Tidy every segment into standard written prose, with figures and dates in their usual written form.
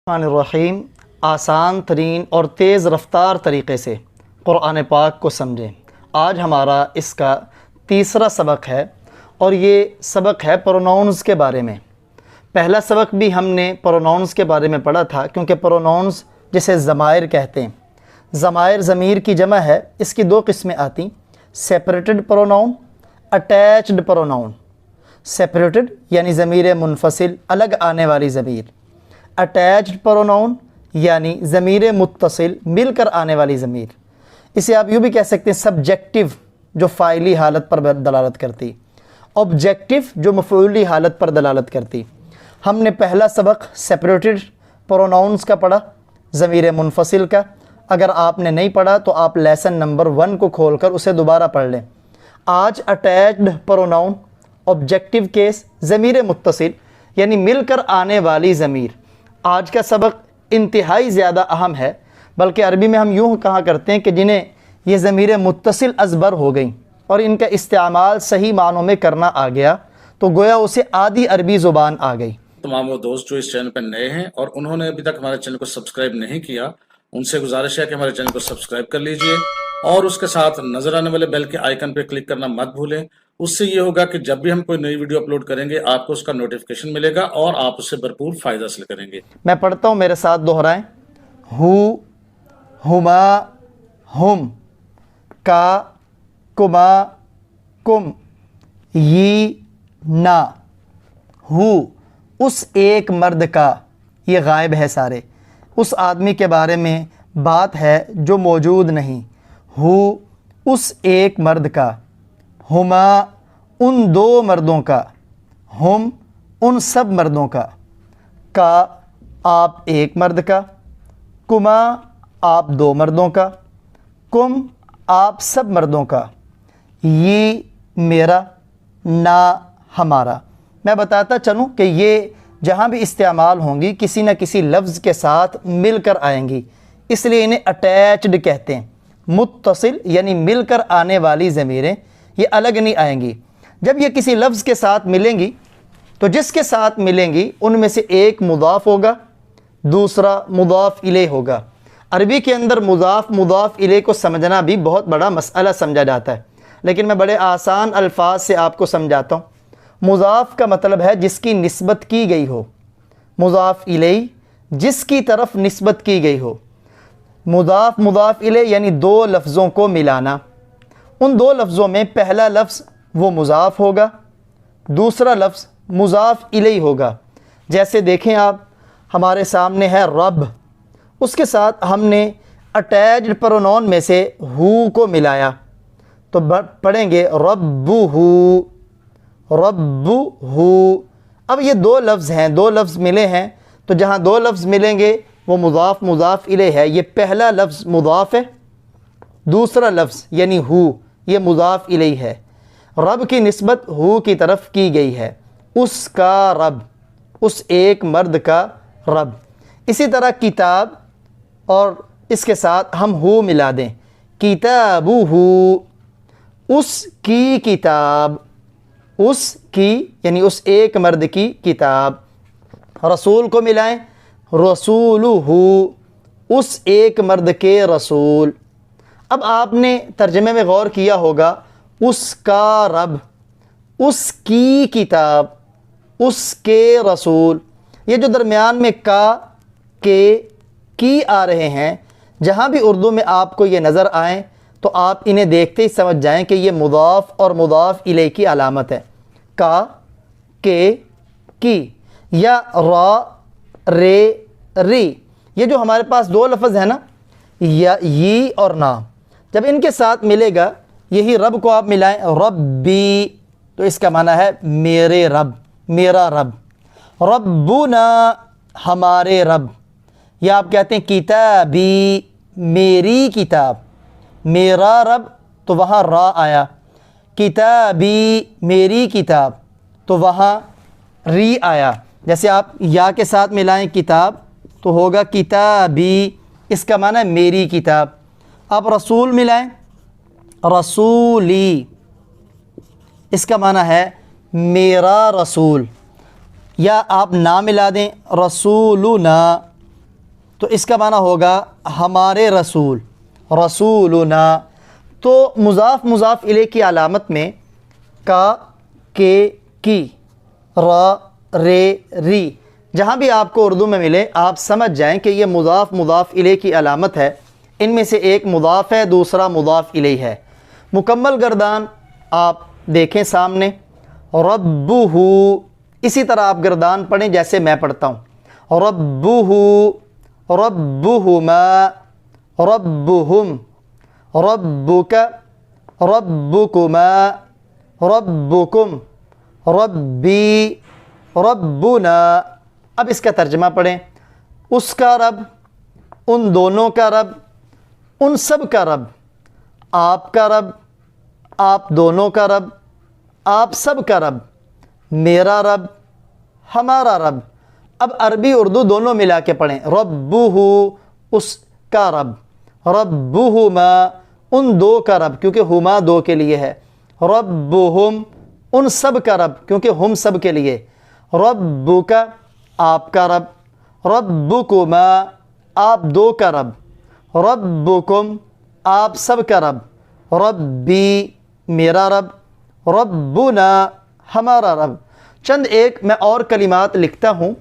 الرحمن الرحیم آسان ترین اور تیز رفتار طریقے سے قرآن پاک کو سمجھیں۔ آج ہمارا اس کا تیسرا سبق ہے اور یہ سبق ہے پروناؤنز کے بارے میں۔ پہلا سبق بھی ہم نے پروناؤنز کے بارے میں پڑھا تھا، کیونکہ پروناؤنز جسے ضمائر کہتے ہیں۔ ضمائر ضمیر کی جمع ہے، اس کی دو قسمیں آتی، separated pronoun, attached pronoun. Separated یعنی ضمیر منفصل، الگ آنے والی ضمیر۔ اٹیچڈ پروناؤن یعنی ضمیر متصل، مل کر آنے والی ضمیر۔ اسے آپ یوں بھی کہہ سکتے ہیں سبجیکٹیو، جو فاعلی حالت پر دلالت کرتی، آبجیکٹیو جو مفعولی حالت پر دلالت کرتی۔ ہم نے پہلا سبق سیپریٹڈ پروناؤنز کا پڑھا، ضمیر منفصل کا۔ اگر آپ نے نہیں پڑھا تو آپ لیسن نمبر 1 کو کھول کر اسے دوبارہ پڑھ لیں۔ آج اٹیچڈ پروناؤن، آبجیکٹیو کیس، ضمیر متصل یعنی مل کر آنے والی ضمیر۔ آج کا سبق انتہائی زیادہ اہم ہے، بلکہ عربی میں ہم یوں کہا کرتے ہیں کہ جنہیں یہ ضمیر متصل ازبر ہو گئیں اور ان کا استعمال صحیح معنوں میں کرنا آ گیا تو گویا اسے آدھی عربی زبان آ گئی۔ تمام وہ دوست جو اس چینل پر نئے ہیں اور انہوں نے ابھی تک ہمارے چینل کو سبسکرائب نہیں کیا، ان سے گزارش ہے کہ ہمارے چینل کو سبسکرائب کر لیجئے اور اس کے ساتھ نظر آنے والے بیل کے آئیکن پہ کلک کرنا مت بھولیں۔ اس سے یہ ہوگا کہ جب بھی ہم کوئی نئی ویڈیو اپلوڈ کریں گے آپ کو اس کا نوٹیفیکیشن ملے گا اور آپ اس سے بھرپور فائدہ حاصل کریں گے۔ میں پڑھتا ہوں، میرے ساتھ دہرائیں۔ ہو، ہما، ہم، کا، کما، کم، یہ، نا۔ ہو، اس ایک مرد کا، یہ غائب ہے سارے، اس آدمی کے بارے میں بات ہے جو موجود نہیں۔ ہو، اس ایک مرد کا۔ ہما، ان دو مردوں کا۔ ہم، ان سب مردوں کا۔ کا، آپ ایک مرد کا۔ کما، آپ دو مردوں کا۔ کم، آپ سب مردوں کا۔ یہ، میرا، نا، ہمارا۔ میں بتاتا چلوں کہ یہ جہاں بھی استعمال ہوں گی کسی نہ کسی لفظ کے ساتھ مل کر آئیں گی، اس لیے انہیں اٹیچڈ کہتے ہیں۔ متصل یعنی مل کر آنے والی ضمیریں یہ الگ نہیں آئیں گی۔ جب یہ کسی لفظ کے ساتھ ملیں گی تو جس کے ساتھ ملیں گی ان میں سے ایک مضاف ہوگا، دوسرا مضاف الیہ ہوگا۔ عربی کے اندر مضاف الیہ کو سمجھنا بھی بہت بڑا مسئلہ سمجھا جاتا ہے، لیکن میں بڑے آسان الفاظ سے آپ کو سمجھاتا ہوں۔ مضاف کا مطلب ہے جس کی نسبت کی گئی ہو، مضاف الیہ جس کی طرف نسبت کی گئی ہو۔ مضاف الیہ یعنی دو لفظوں کو ملانا۔ ان دو لفظوں میں پہلا لفظ وہ مضاف ہوگا، دوسرا لفظ مضاف الیہ ہوگا۔ جیسے دیکھیں آپ، ہمارے سامنے ہے رب، اس کے ساتھ ہم نے اٹیچڈ پروناؤن میں سے ہو کو ملایا تو پڑھیں گے ربہ، ربہ۔ اب یہ دو لفظ ہیں، دو لفظ ملے ہیں، تو جہاں دو لفظ ملیں گے وہ مضاف الیہ ہے۔ یہ پہلا لفظ مضاف ہے، دوسرا لفظ یعنی ہو یہ مضاف الیہ ہے۔ رب کی نسبت ہو کی طرف کی گئی ہے، اس کا رب، اس ایک مرد کا رب۔ اسی طرح کتاب، اور اس کے ساتھ ہم ہو ملا دیں، کتابہ، اس کی کتاب، اس کی یعنی اس ایک مرد کی کتاب۔ رسول کو ملائیں، رسولہ، اس ایک مرد کے رسول۔ اب آپ نے ترجمے میں غور کیا ہوگا، اس کا رب، اس کی کتاب، اس کے رسول۔ یہ جو درمیان میں کا، کے، کی آ رہے ہیں، جہاں بھی اردو میں آپ کو یہ نظر آئیں تو آپ انہیں دیکھتے ہی سمجھ جائیں کہ یہ مضاف اور مضاف الیہ کی علامت ہے۔ کا، کے، کی، یا را، رے، ری، یہ جو ہمارے پاس دو لفظ ہیں نا، یا یہ اور نا، جب ان کے ساتھ ملے گا، یہی رب کو آپ ملائیں ربی، تو اس کا معنی ہے میرے رب، میرا رب۔ ربنا، ہمارے رب، یا آپ کہتے ہیں کتابی، میری کتاب، میرا رب تو وہاں را آیا، کتابی، میری کتاب تو وہاں ری آیا۔ جیسے آپ یا کے ساتھ ملائیں کتاب تو ہوگا کتابی، اس کا معنی ہے میری کتاب۔ آپ رسول ملائیں، رسولی، اس کا معنی ہے میرا رسول۔ یا آپ نا ملا دیں رسولنا، تو اس کا معنی ہوگا ہمارے رسول، رسولنا۔ تو مضاف مضاف الیہ کی علامت میں کا، کے، کی، را، رے، ری، جہاں بھی آپ کو اردو میں ملے آپ سمجھ جائیں کہ یہ مضاف مضاف الیہ کی علامت ہے۔ ان میں سے ایک مضاف ہے، دوسرا مضاف الیہ ہے۔ مکمل گردان آپ دیکھیں سامنے، ربہ، اسی طرح آپ گردان پڑھیں جیسے میں پڑھتا ہوں، ربہ، ربہما، ربہم، ربک، ربکما، ربکم، ربی، ربنا۔ اب اس کا ترجمہ پڑھیں، اس کا رب، ان دونوں کا رب، ان سب کا رب، آپ کا رب، آپ دونوں کا رب، آپ سب کا رب، میرا رب، ہمارا رب۔ اب عربی اردو دونوں ملا کے پڑھیں، ربہ، اس کا رب، ربہما، ان دو کا رب کیونکہ ہما دو کے لیے ہے، ربہم، ان سب کا رب کیونکہ ہم سب کے لیے، ربک، آپ کا رب، ربکما، آپ دو کا رب، ربکم، آپ سب کا رب، ربی، میرا رب، ربنا، ہمارا رب۔ چند ایک میں اور کلمات لکھتا ہوں،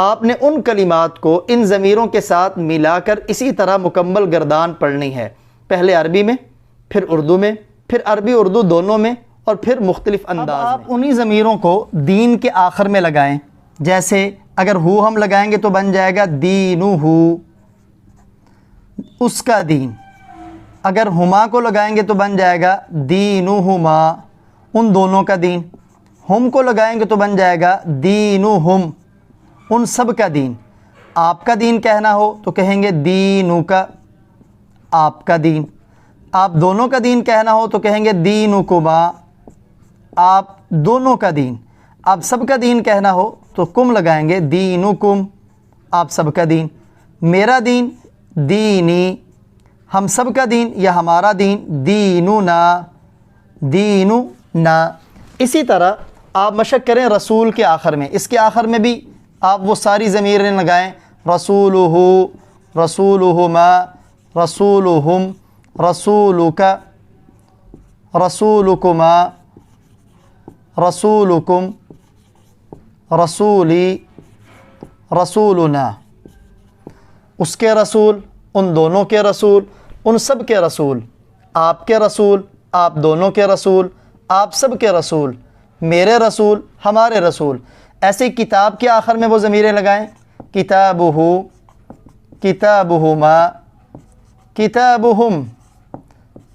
آپ نے ان کلمات کو ان ضمیروں کے ساتھ ملا کر اسی طرح مکمل گردان پڑھنی ہے، پہلے عربی میں، پھر اردو میں، پھر عربی اردو دونوں میں، اور پھر مختلف انداز میں۔ آپ انہی ضمیروں کو دین کے آخر میں لگائیں، جیسے اگر ہو ہم لگائیں گے تو بن جائے گا دینہ، اس کا دین۔ اگر ہما کو لگائیں گے تو بن جائے گا دینہما، ان دونوں کا دین۔ ہم کو لگائیں گے تو بن جائے گا دینہم، ان سب کا دین۔ آپ کا دین کہنا ہو تو کہیں گے دینک، آپ کا دین۔ آپ دونوں کا دین کہنا ہو تو کہیں گے دینکما، آپ دونوں کا دین۔ آپ سب کا دین کہنا ہو تو کم لگائیں گے دینکم، آپ سب کا دین۔ میرا دین دینی، ہم سب کا دین یا ہمارا دین دیننا، دیننا۔ اسی طرح آپ مشق کریں رسول کے آخر میں، اس کے آخر میں بھی آپ وہ ساری ضمیریں لگائیں، رسولہ، رسولہما، رسولہم، رسولک، رسولکما، رسولکم، رسولی، رسولنا۔ اس کے رسول، ان دونوں کے رسول، ان سب کے رسول، آپ کے رسول، آپ دونوں کے رسول، آپ سب کے رسول، میرے رسول، ہمارے رسول۔ ایسے ہی کتاب کے آخر میں وہ ضمیریں لگائیں، کتابہ، کتابہما، کتابہم،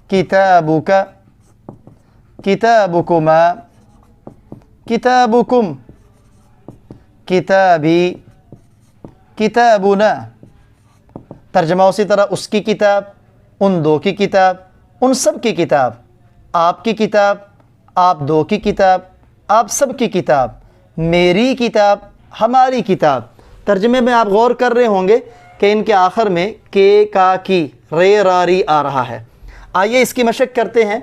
کتابک، کتابکما، کتابکم، کتابی، کتابنا۔ ترجمہ اسی طرح اس کی کتاب، ان دو کی کتاب، ان سب کی کتاب، آپ کی کتاب، آپ دو کی کتاب، آپ سب کی کتاب، میری کتاب، ہماری کتاب۔ ترجمے میں آپ غور کر رہے ہوں گے کہ ان کے آخر میں کے، کا، کی، رے، را، ری آ رہا ہے۔ آئیے اس کی مشق کرتے ہیں۔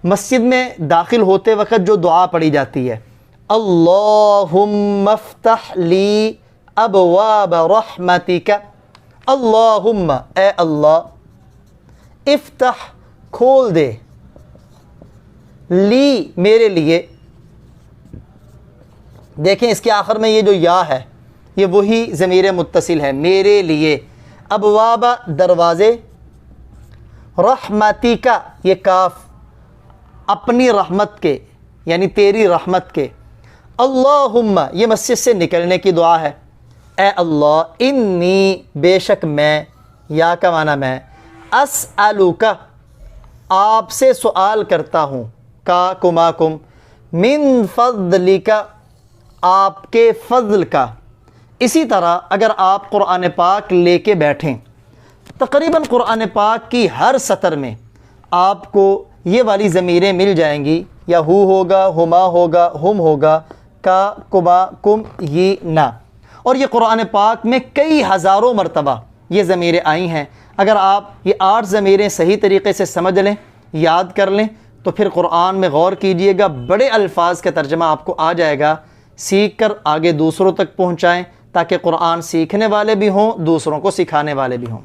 مسجد میں داخل ہوتے وقت جو دعا پڑھی جاتی ہے، اللہم افتح لی ابواب رحمتک، اللہم، اے اللہ، افتح، کھول دے، لی، میرے لیے۔ دیکھیں اس کے آخر میں یہ جو یا ہے یہ وہی ضمیر متصل ہے، میرے لیے۔ ابواب، دروازے، رحمتی کا، یہ کاف، اپنی رحمت کے یعنی تیری رحمت کے۔ اللہم، یہ مسجد سے نکلنے کی دعا ہے، اے اللہ، انی، بے شک میں، یا کا معنی میں، اسألک، آپ سے سوال کرتا ہوں، کا، کما، کم، من فضلک، آپ کے فضل کا۔ اسی طرح اگر آپ قرآن پاک لے کے بیٹھیں، تقریباً قرآن پاک کی ہر سطر میں آپ کو یہ والی ضمیریں مل جائیں گی، یا ہو ہوگا، ہما ہوگا، ہم ہوگا، کا، کما، کم، یہ، نا۔ اور یہ قرآن پاک میں کئی ہزاروں مرتبہ یہ ضمیریں آئی ہیں۔ اگر آپ یہ 8 ضمیریں صحیح طریقے سے سمجھ لیں، یاد کر لیں، تو پھر قرآن میں غور کیجئے گا، بڑے الفاظ کا ترجمہ آپ کو آ جائے گا۔ سیکھ کر آگے دوسروں تک پہنچائیں تاکہ قرآن سیکھنے والے بھی ہوں، دوسروں کو سکھانے والے بھی ہوں۔